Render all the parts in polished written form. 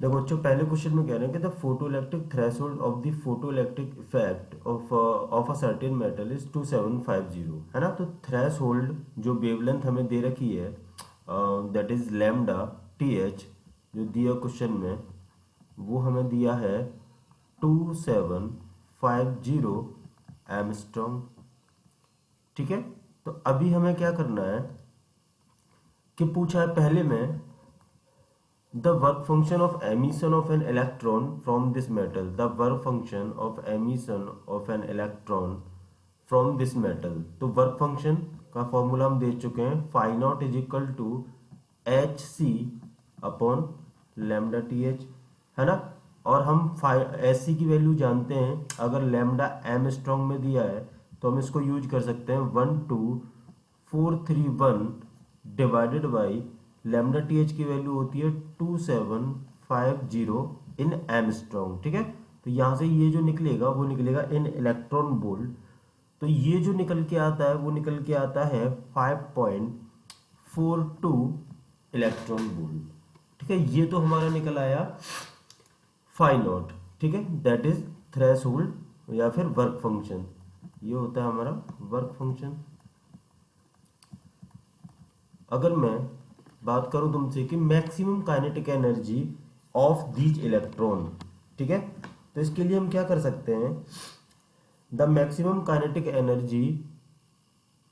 देखो बच्चों, पहले क्वेश्चन में कह रहे हैं कि the photoelectric threshold of the photoelectric effect of a certain metal is 2750, है ना। तो थ्रेशोल्ड जो वेवलेंथ हमें दे रखी है, that is lambda T H, जो दिया क्वेश्चन में, वो हमें दिया है 2750 एमस्ट्रॉन्ग। ठीक है। तो अभी हमें क्या करना है कि पूछा है पहले में the work function of emission of an electron from this metal, the work function of emission of an electron from this metal। तो वर्क फंक्शन का फॉर्मूला हम दे चुके हैं, phi naught is equal to h c upon lambda t h, है ना। और हम एच सी की वैल्यू जानते हैं, अगर लेमडा एम स्ट्रॉन्ग में दिया है तो हम इसको यूज कर सकते हैं 12431 divided by lambda t H की वैल्यू होती है 2750 इन एम स्ट्रॉन्ग। ठीक है। तो यहां से ये जो निकलेगा वो निकलेगा इन इलेक्ट्रॉन वोल्ट। तो ये जो निकल के आता है वो निकल के आता है 5.42 इलेक्ट्रॉन वोल्ट। ठीक है। ये तो हमारा निकल आया फाई नॉट। ठीक है, दैट इज थ्रेशोल्ड या फिर वर्क फंक्शन। ये होता है हमारा वर्क फंक्शन। अगर मैं बात करूं तुमसे कि maximum kinetic energy of these electron, ठीक है, तो इसके लिए हम क्या कर सकते हैं, the maximum kinetic energy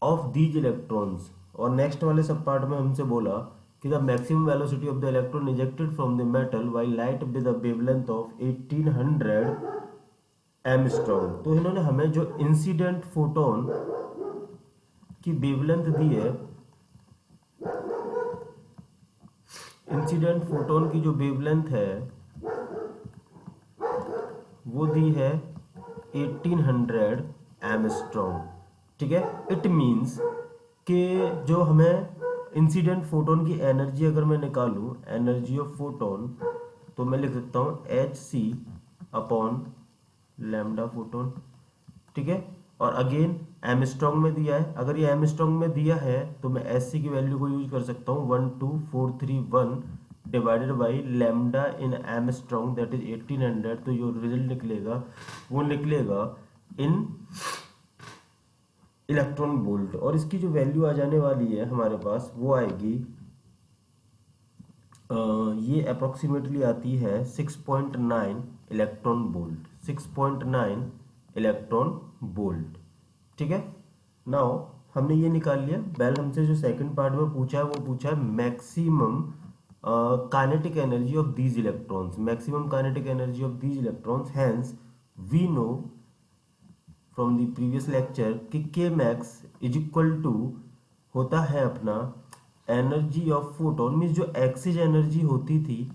of these electrons. और नेक्स्ट वाले सब पार्ट में हमसे बोला कि the maximum velocity of the electron ejected from the metal while light with a wavelength of 1800 Armstrong. तो इन्होंने हमें जो इंसिडेंट फोटोन की वेवलेंथ दी है, इंसिडेंट फोटोन की जो वेवलेंथ है वो दी है 1800 एमस्ट्रॉन्ग। ठीक है। इट मींस कि जो हमें इंसिडेंट फोटोन की एनर्जी अगर मैं निकालूं, एनर्जी ऑफ फोटोन, तो मैं लिख सकता हूं h c upon lambda photon. ठीक है। और अगेन एमस्ट्रॉन्ग में दिया है, अगर ये एमस्ट्रॉन्ग में दिया है तो मैं एस सी की वैल्यू को यूज कर सकता हूँ 12431 divided by lambda in Armstrong, that is 1800। तो जो रिजल्ट निकलेगा वो निकलेगा इन इलेक्ट्रॉन वोल्ट। और इसकी जो वैल्यू आ जाने वाली है हमारे पास वो आएगी, ये अप्रोक्सीमेटली आती है 6.9 इलेक्ट्रॉन वोल्ट, 6.9 इलेक्ट्रॉन वोल्ट। ठीक है। नाउ हमने ये निकाल लिया। बेल हमसे जो सेकंड पार्ट में पूछा है वो पूछा है maximum kinetic energy of these electrons, maximum kinetic energy of these electrons. Hence we know from the previous lecture कि K max is equal to होता है अपना एनर्जी ऑफ फोटोन, मीन्स जो एक्सिज एनर्जी होती थी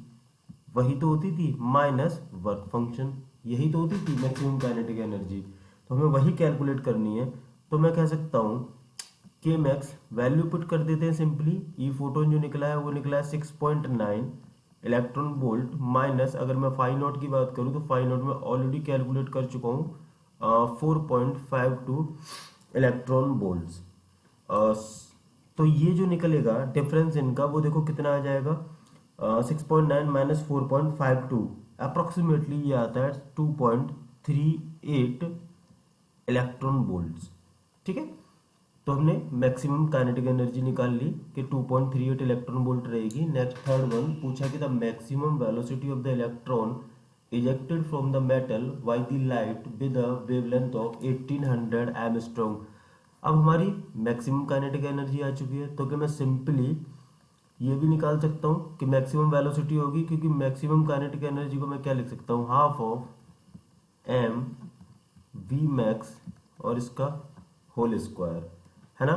वही तो होती थी माइनस वर्क फंक्शन, यही तो होती थी मैक्सिमम काइनेटिक एनर्जी। तो हमें वही कैलकुलेट करनी है। तो मैं कह सकता हूँ के मैक्स वैल्यू पुट कर देते हैं सिंपली, ई फोटोन जो निकला है वो निकला है 6.9 इलेक्ट्रॉन वोल्ट माइनस, अगर मैं फाई नॉट की बात करूँ तो फाई नॉट में ऑलरेडी कैलकुलेट कर चुका हूँ 4.52 इलेक्ट्रॉन वोल्ट्स। तो ये जो निकलेगा डिफरेंस इनका वो देखो कितना आ जाएगा, 6.9 माइनस 4.52, अप्रोक्सीमेटली ये आता है 2.38 इलेक्ट्रॉन वोल्ट्स। ठीक है। तो हमने मैक्सिमम काइनेटिक एनर्जी निकाल ली कि 2.38 इलेक्ट्रॉन वोल्ट रहेगी। नेक्स्ट थर्ड वन पूछा कि the maximum velocity of the electron ejected from the metal by the light with a wavelength of 1800 Armstrong. अब हमारी मैक्सिमम काइनेटिक एनर्जी आ चुकी है, तो कि मैं सिंपली ये भी निकाल सकता हूँ कि मैक्सिमम वेलोसिटी होगी, क्योंकि मैक्सिमम काइनेटिक एनर्जी को मैं क्या लिख सकता हूँ, half of m v max और इसका होल स्क्वायर, है ना।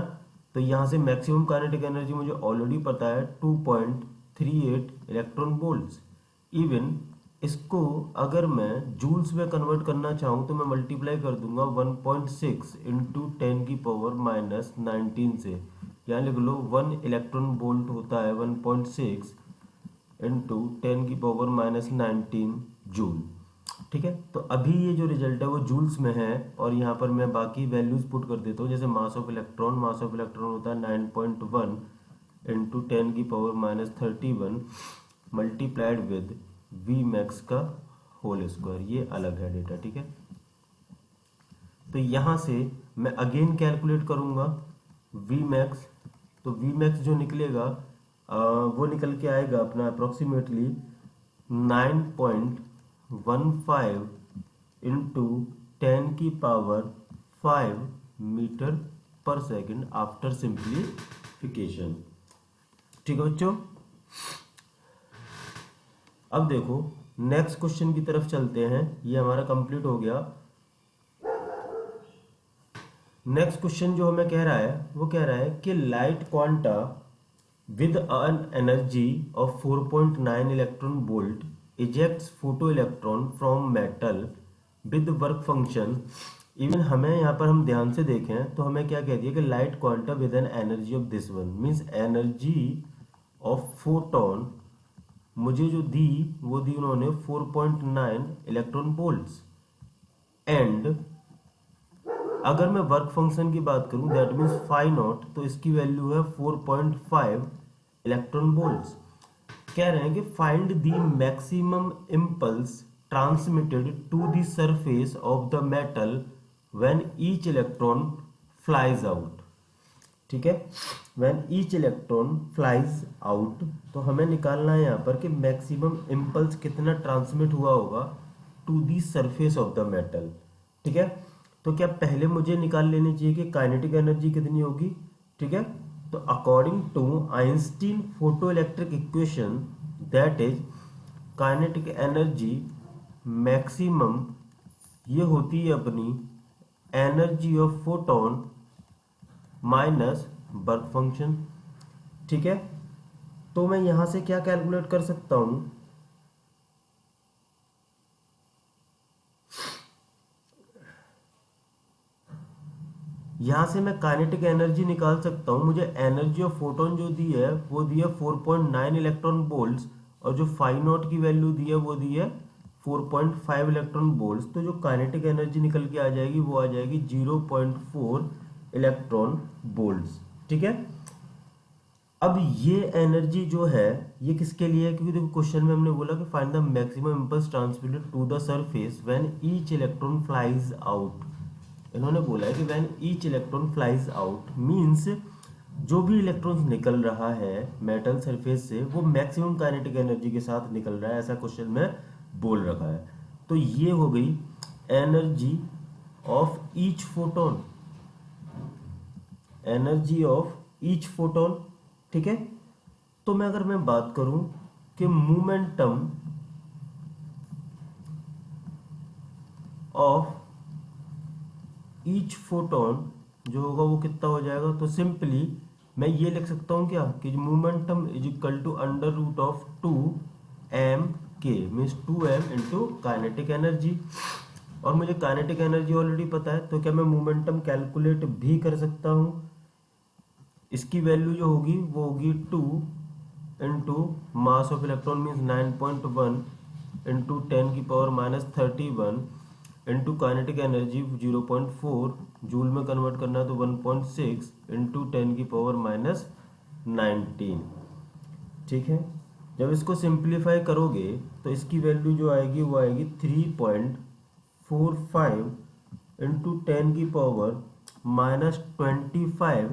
तो यहाँ से मैक्सिमम काइनेटिक एनर्जी मुझे ऑलरेडी पता है 2.38 इलेक्ट्रॉन वोल्ट्स। इवन इसको अगर मैं जूल्स में कन्वर्ट करना चाहूँ तो मैं मल्टीप्लाई कर दूंगा 1.6 इंटू 10 की पावर माइनस 19 से। यहाँ लिख लो 1 इलेक्ट्रॉन वोल्ट होता है 1.6 इंटू 10 की पावर माइनस 19 जूल। ठीक है। तो अभी ये जो रिजल्ट है वो जूल्स में है, और यहाँ पर मैं बाकी वैल्यूज पुट कर देता हूँ। जैसे mass of electron, mass of electron होता है 9.1 इंटू 10 की power minus 31 multiplied with v max का होल स्क्वायर, ये अलग है डेटा, ठीक है। तो यहां से मैं अगेन कैलकुलेट करूंगा वी मैक्स, तो वी मैक्स जो निकलेगा वो निकल के आएगा अपना अप्रोक्सीमेटली 9.15 इंटू 10⁵ मीटर पर सेकेंड आफ्टर सिंप्लीफिकेशन, ठीक है बच्चों। अब देखो नेक्स्ट क्वेश्चन की तरफ चलते हैं, ये हमारा कंप्लीट हो गया। नेक्स्ट क्वेश्चन जो हमें कह रहा है वो कह रहा है कि light quanta with an energy of 4.9 electron volt ejects photoelectron from metal with work function। Even हमें यहाँ पर हम ध्यान से देखें तो हमें क्या कह दिया कि light quanta with an energy of this one, means energy of photon मुझे जो दी वो दी उन्होंने 4.9 इलेक्ट्रॉन वोल्ट्स। एंड अगर मैं वर्क फंक्शन की बात करूं दैट मीन्स फाई नॉट, तो इसकी वैल्यू है 4.5 इलेक्ट्रॉन वोल्ट्स। कह रहे हैं कि find the maximum impulse transmitted to the surface of the metal when each electron flies out, ठीक है। When each electron flies out, तो हमें निकालना है यहाँ पर कि मैक्सिमम इम्पल्स कितना ट्रांसमिट हुआ होगा to the surface of the metal, ठीक है। तो क्या पहले मुझे निकाल लेनी चाहिए कि काइनेटिक एनर्जी कितनी होगी, ठीक है। तो according to Einstein photoelectric equation that is kinetic energy maximum ये होती है अपनी energy of photon minus work function, ठीक है। तो मैं यहां से क्या कैलकुलेट कर सकता हूं, यहां से मैं काइनेटिक एनर्जी निकाल सकता हूं। मुझे एनर्जी ऑफ फोटोन जो दी है वो दी है 4.9 इलेक्ट्रॉन वोल्ट्स, और जो फाई नॉट की वैल्यू दी है वो दी है 4.5 इलेक्ट्रॉन वोल्ट्स। तो जो काइनेटिक एनर्जी निकल के आ जाएगी वो आ जाएगी 0.4 इलेक्ट्रॉन वोल्ट्स, ठीक है। अब ये एनर्जी जो है ये किसके लिए है, क्योंकि देखो क्वेश्चन में हमने बोला कि find the maximum impulse transmitted to the surface when each electron flies out. इन्होंने बोला है कि when each electron flies out means जो भी इलेक्ट्रॉन्स निकल रहा है मेटल सरफेस से वो मैक्सिमम काइनेटिक एनर्जी के साथ निकल रहा है, ऐसा क्वेश्चन में बोल रखा है। तो ये हो गई energy of each photon, energy of each photon, ठीक है। तो मैं अगर मैं बात करूं कि मोमेंटम ऑफ ईच फोटोन जो होगा वो कितना हो जाएगा, तो सिंपली मैं ये लिख सकता हूँ क्या कि momentum is equal to under root of 2m k, means 2m into kinetic energy. और मुझे काइनेटिक एनर्जी ऑलरेडी पता है, तो क्या मैं मोमेंटम कैलकुलेट भी कर सकता हूँ। इसकी वैल्यू जो होगी वो होगी 2 into mass of electron means 9.1 into 10⁻31 into kinetic energy 0.4 joule में कन्वर्ट करना है तो 1.6 इंटू 10⁻19, ठीक है। जब इसको सिंप्लीफाई करोगे तो इसकी वैल्यू जो आएगी वो आएगी 3.45 इंटू 10⁻25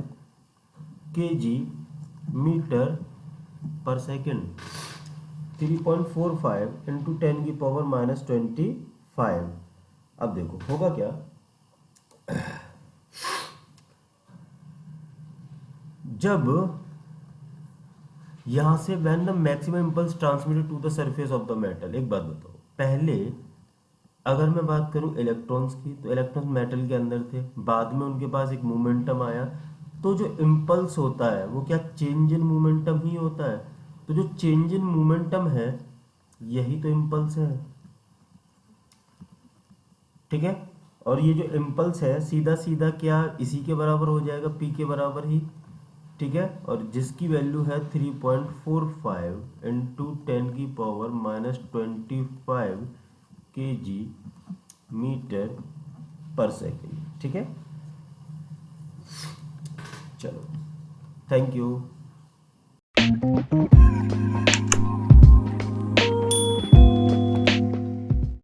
kg मीटर पर सेकेंड। 3.45 इंटू 10⁻25। अब देखो होगा क्या, जब यहां से when the maximum impulse transmitted to the surface of the metal. एक बात बताओ, पहले अगर मैं बात करूं इलेक्ट्रॉन्स की तो इलेक्ट्रॉन्स मेटल के अंदर थे, बाद में उनके पास एक मोमेंटम आया, तो जो इम्पल्स होता है वो क्या चेंज इन मोमेंटम ही होता है। तो जो चेंज इन मोमेंटम है यही तो इम्पल्स है, ठीक है। और ये जो इम्पल्स है सीधा सीधा क्या इसी के बराबर हो जाएगा, पी के बराबर ही, ठीक है। और जिसकी वैल्यू है 3.45 इंटू 10⁻25 kg मीटर पर सेकेंड, ठीक है। चलो थैंक यू।